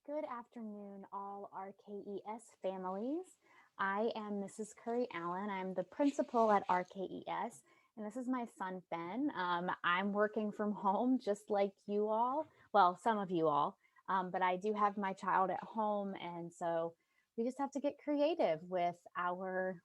Good afternoon, all RKES families. I am Mrs. Curry Allen. I'm the principal at RKES, and this is my son, Ben. I'm working from home just like you all. Well, some of you all, but I do have my child at home, and so we just have to get creative with our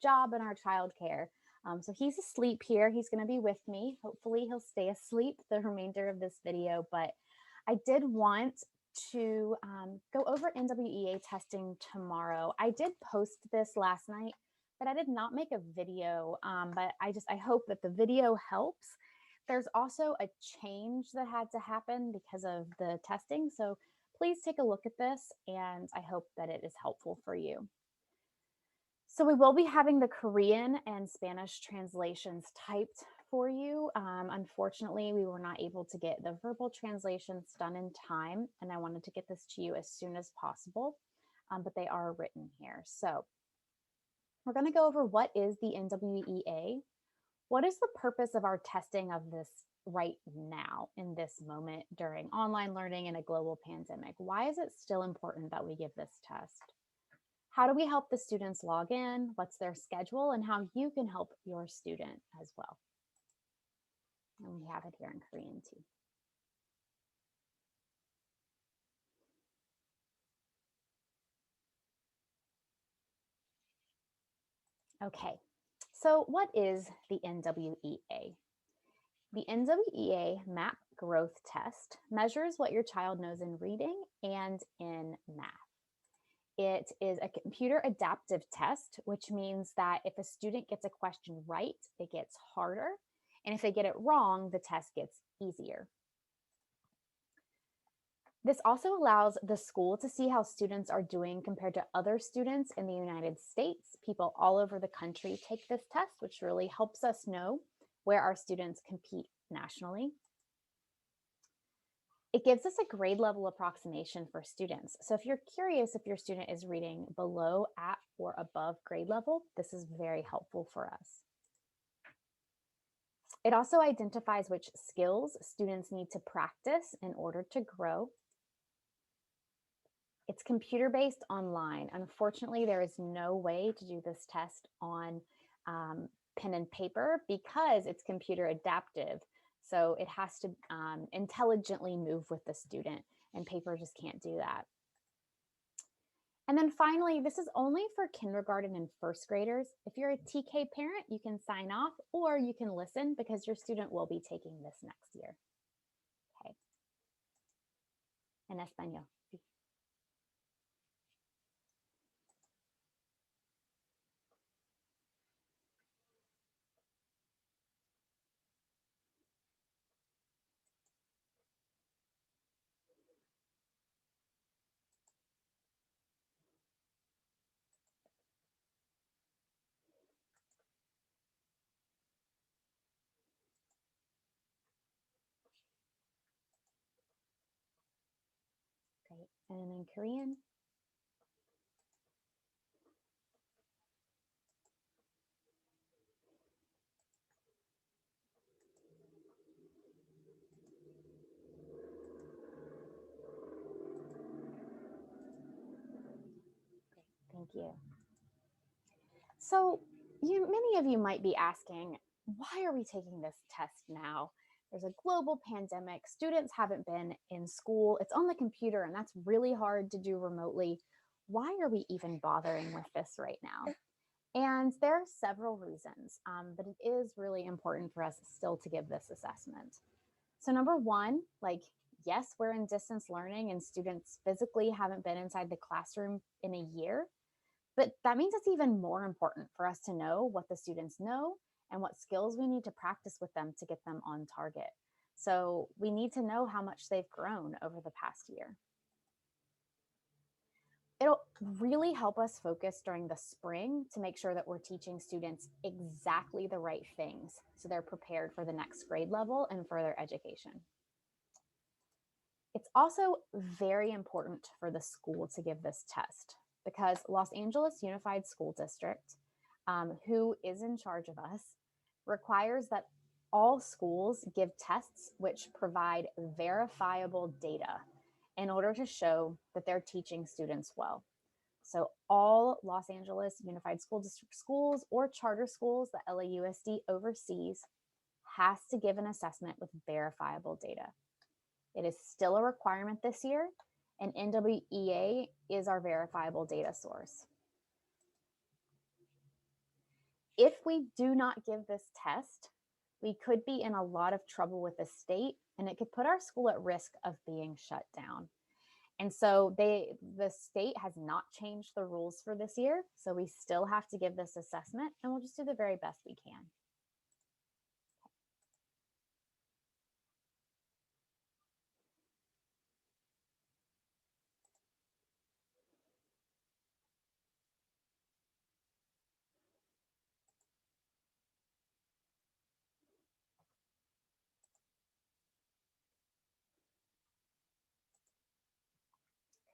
job and our childcare. So he's asleep here. He's going to be with me. Hopefully, he'll stay asleep the remainder of this video, but I did want to go over NWEA testing tomorrow. I did post this last night, but I did not make a video. But I hope that the video helps. There's also a change that had to happen because of the testing. So please take a look at this, and I hope that it is helpful for you. So we will be having the Korean and Spanish translations typed for you. Unfortunately, we were not able to get the verbal translations done in time, and I wanted to get this to you as soon as possible, but they are written here. So we're going to go over what is the NWEA, what is the purpose of our testing of this right now in this moment during online learning in a global pandemic. Why is it still important that we give this test? How do we help the students log in? What's their schedule, and how you can help your student as well? And we have it here in Korean too. Okay, so what is the NWEA? The NWEA MAP growth test measures what your child knows in reading and in math. It is a computer adaptive test, which means that if a student gets a question right, it gets harder. And if they get it wrong, the test gets easier. This also allows the school to see how students are doing compared to other students in the United States. People all over the country take this test, which really helps us know where our students compete nationally. It gives us a grade level approximation for students. So if you're curious if your student is reading below, at, or above grade level, this is very helpful for us. It also identifies which skills students need to practice in order to grow. It's computer-based online. Unfortunately, there is no way to do this test on pen and paper because it's computer adaptive. So it has to intelligently move with the student, and paper just can't do that. And then finally, this is only for kindergarten and first graders. If you're a TK parent, you can sign off or you can listen because your student will be taking this next year. Okay. En español. Great. And in Korean. Great. Thank you. So many of you might be asking, why are we taking this test now? There's a global pandemic. Students haven't been in school. It's on the computer, and that's really hard to do remotely. Why are we even bothering with this right now? And there are several reasons, but it is really important for us still to give this assessment. So number one, yes, we're in distance learning and students physically haven't been inside the classroom in a year, but that means it's even more important for us to know what the students know and what skills we need to practice with them to get them on target. So we need to know how much they've grown over the past year. It'll really help us focus during the spring to make sure that we're teaching students exactly the right things so they're prepared for the next grade level and further education. It's also very important for the school to give this test because Los Angeles Unified School District, who is in charge of us, requires that all schools give tests which provide verifiable data. in order to show that they're teaching students well. So all Los Angeles Unified School District schools or charter schools that LAUSD oversees has to give an assessment with verifiable data. It is still a requirement this year, and NWEA is our verifiable data source. If we do not give this test, we could be in a lot of trouble with the state, and it could put our school at risk of being shut down. And so the state has not changed the rules for this year, so we still have to give this assessment, and we'll just do the very best we can.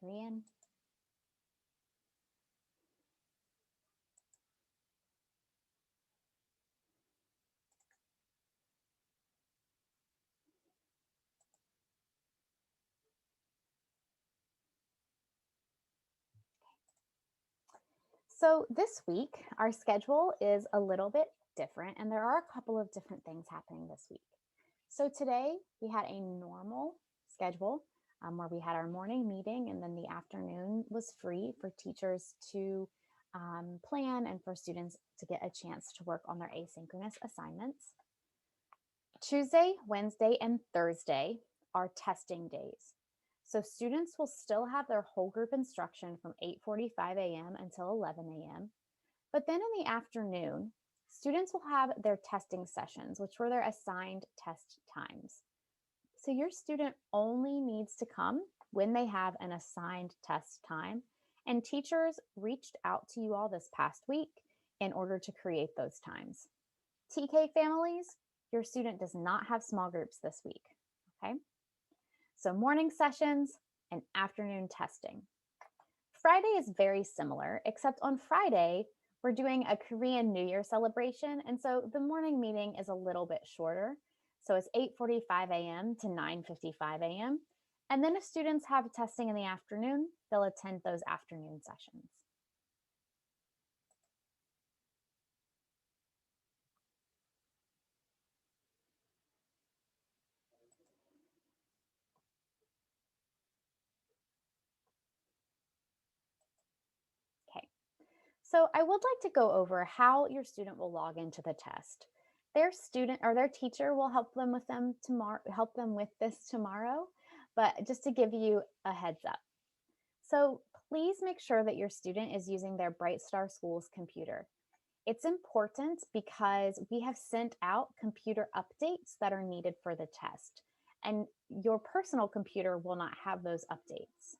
Korean. So this week, our schedule is a little bit different, and there are a couple of different things happening this week. So today, we had a normal schedule where we had our morning meeting, and then the afternoon was free for teachers to plan and for students to get a chance to work on their asynchronous assignments. Tuesday, Wednesday, and Thursday are testing days. So students will still have their whole group instruction from 8:45 a.m. until 11 a.m. But then in the afternoon, students will have their testing sessions, which were their assigned test times. So your student only needs to come when they have an assigned test time. And teachers reached out to you all this past week in order to create those times. TK families, your student does not have small groups this week, okay? So morning sessions and afternoon testing. Friday is very similar, except on Friday, we're doing a Korean New Year celebration. And so the morning meeting is a little bit shorter. So it's 8:45 a.m. to 9:55 a.m. And then if students have testing in the afternoon, they'll attend those afternoon sessions. Okay. So I would like to go over how your student will log into the test. Their student or their teacher will help them with this tomorrow, but just to give you a heads up. So please make sure that your student is using their Bright Star Schools computer. It's important because we have sent out computer updates that are needed for the test, and your personal computer will not have those updates.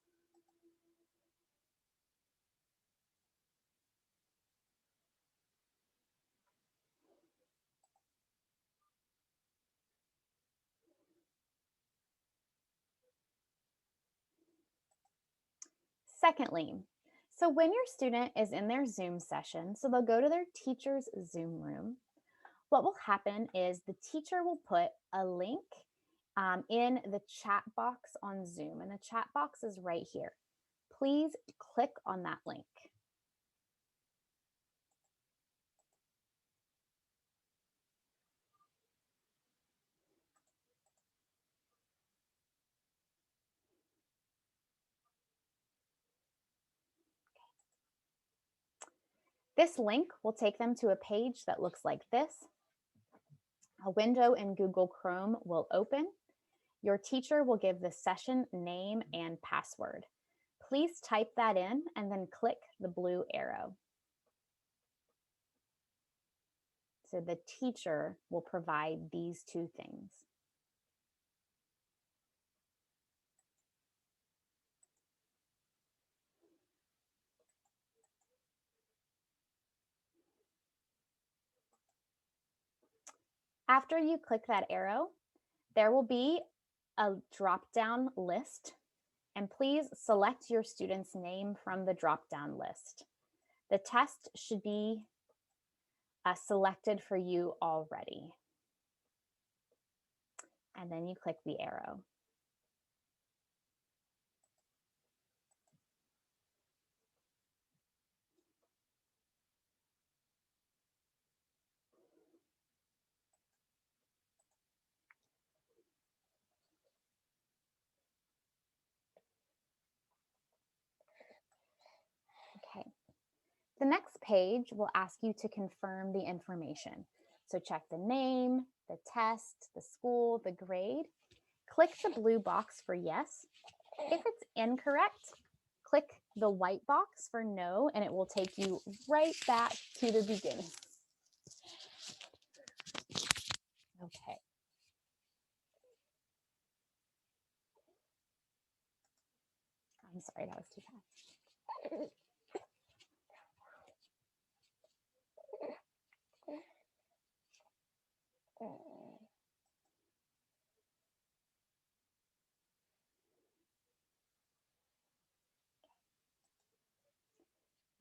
Secondly, so when your student is in their Zoom session, so they'll go to their teacher's Zoom room, what will happen is the teacher will put a link in the chat box on Zoom, and the chat box is right here. Please click on that link. This link will take them to a page that looks like this. A window in Google Chrome will open. Your teacher will give the session name and password. Please type that in and then click the blue arrow. So the teacher will provide these two things. After you click that arrow, there will be a drop-down list, and please select your student's name from the drop-down list. The test should be selected for you already. And then you click the arrow. The next page will ask you to confirm the information. So check the name, the test, the school, the grade. Click the blue box for yes. If it's incorrect, click the white box for no, and it will take you right back to the beginning. Okay. I'm sorry, that was too fast.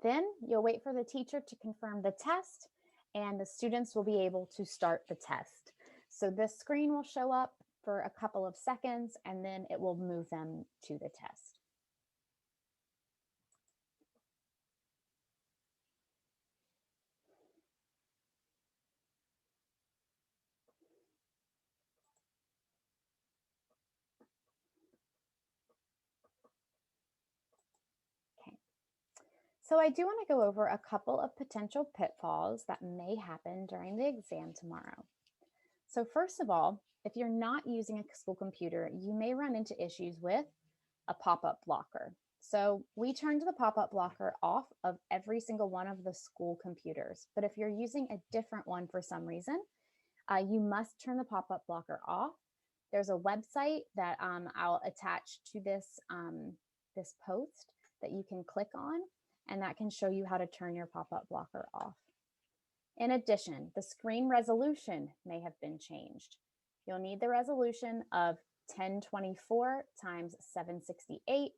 Then you'll wait for the teacher to confirm the test, and the students will be able to start the test. So this screen will show up for a couple of seconds, and then it will move them to the test. Okay. So I do want to go over a couple of potential pitfalls that may happen during the exam tomorrow. So first of all, if you're not using a school computer, you may run into issues with a pop-up blocker. So we turned the pop-up blocker off of every single one of the school computers. But if you're using a different one for some reason, you must turn the pop-up blocker off. There's a website that I'll attach to this post that you can click on, and that can show you how to turn your pop-up blocker off. In addition, the screen resolution may have been changed. You'll need the resolution of 1024 times 768.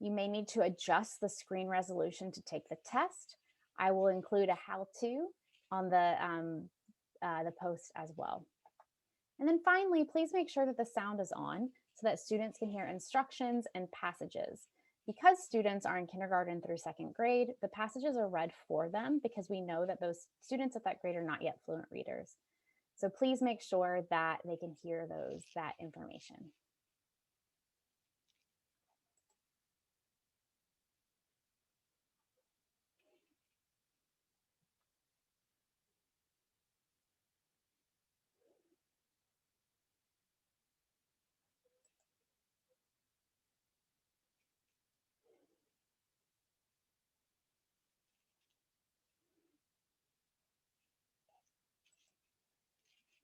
You may need to adjust the screen resolution to take the test. I will include a how-to on the post as well. And then finally, please make sure that the sound is on so that students can hear instructions and passages. Because students are in kindergarten through second grade, the passages are read for them because we know that those students at that grade are not yet fluent readers. So please make sure that they can hear that information.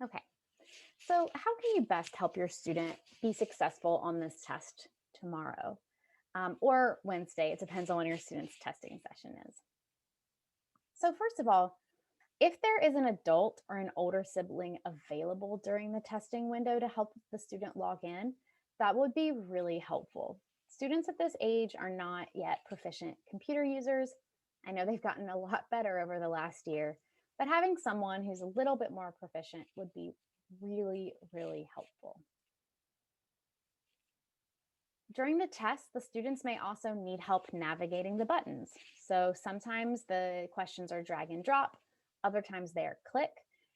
Okay, so how can you best help your student be successful on this test tomorrow or Wednesday? It depends on when your student's testing session is. So first of all, if there is an adult or an older sibling available during the testing window to help the student log in, that would be really helpful. Students at this age are not yet proficient computer users. I know they've gotten a lot better over the last year, but having someone who's a little bit more proficient would be really, really helpful. During the test, the students may also need help navigating the buttons. So sometimes the questions are drag and drop, other times they are click.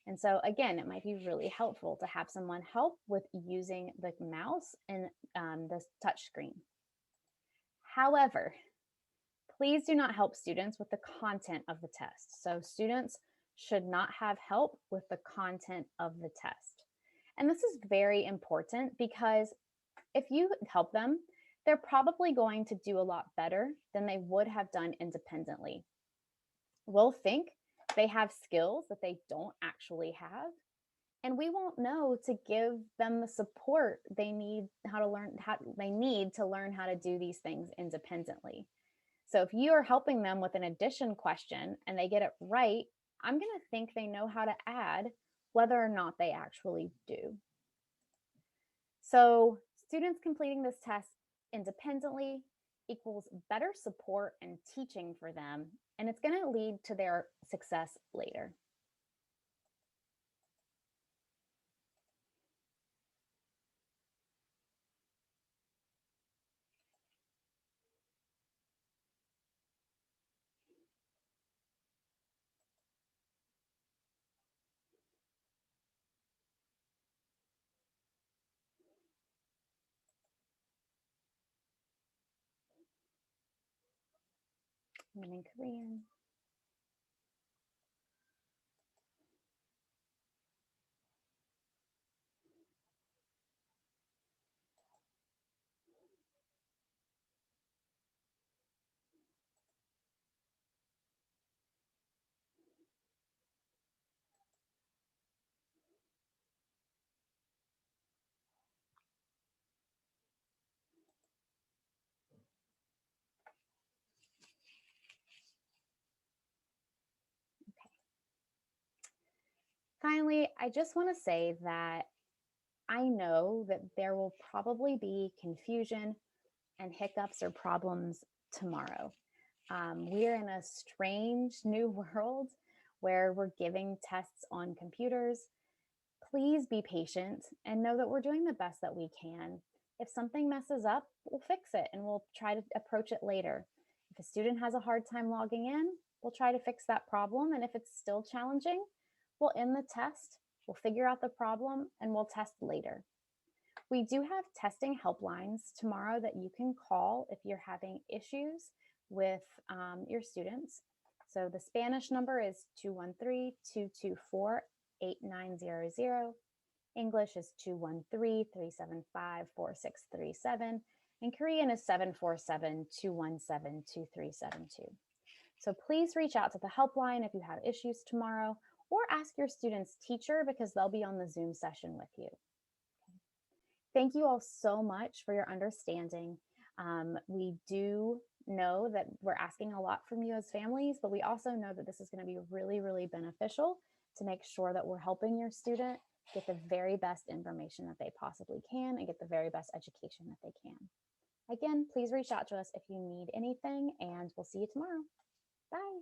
And so again, it might be really helpful to have someone help with using the mouse and the touch screen. However, please do not help students with the content of the test. So students should not have help with the content of the test. And this is very important because if you help them, they're probably going to do a lot better than they would have done independently. We'll think they have skills that they don't actually have, and we won't know to give them the support they need to learn how to do these things independently. So if you are helping them with an addition question and they get it right, I'm going to think they know how to add whether or not they actually do. So students completing this test independently equals better support and teaching for them, and it's going to lead to their success later. I'm in Korean. finally, I just want to say that I know that there will probably be confusion and hiccups or problems tomorrow. We're in a strange new world where we're giving tests on computers. Please be patient and know that we're doing the best that we can. If something messes up, we'll fix it and we'll try to approach it later. If a student has a hard time logging in, we'll try to fix that problem. And if it's still challenging, we'll end the test, we'll figure out the problem, and we'll test later. We do have testing helplines tomorrow that you can call if you're having issues with your students. So the Spanish number is 213-224-8900. English is 213-375-4637. And Korean is 747-217-2372. So please reach out to the helpline if you have issues tomorrow, or ask your student's teacher because they'll be on the Zoom session with you. Thank you all so much for your understanding. We do know that we're asking a lot from you as families, but we also know that this is going to be really, really beneficial to make sure that we're helping your student get the very best information that they possibly can and get the very best education that they can. Again, please reach out to us if you need anything, and we'll see you tomorrow. Bye.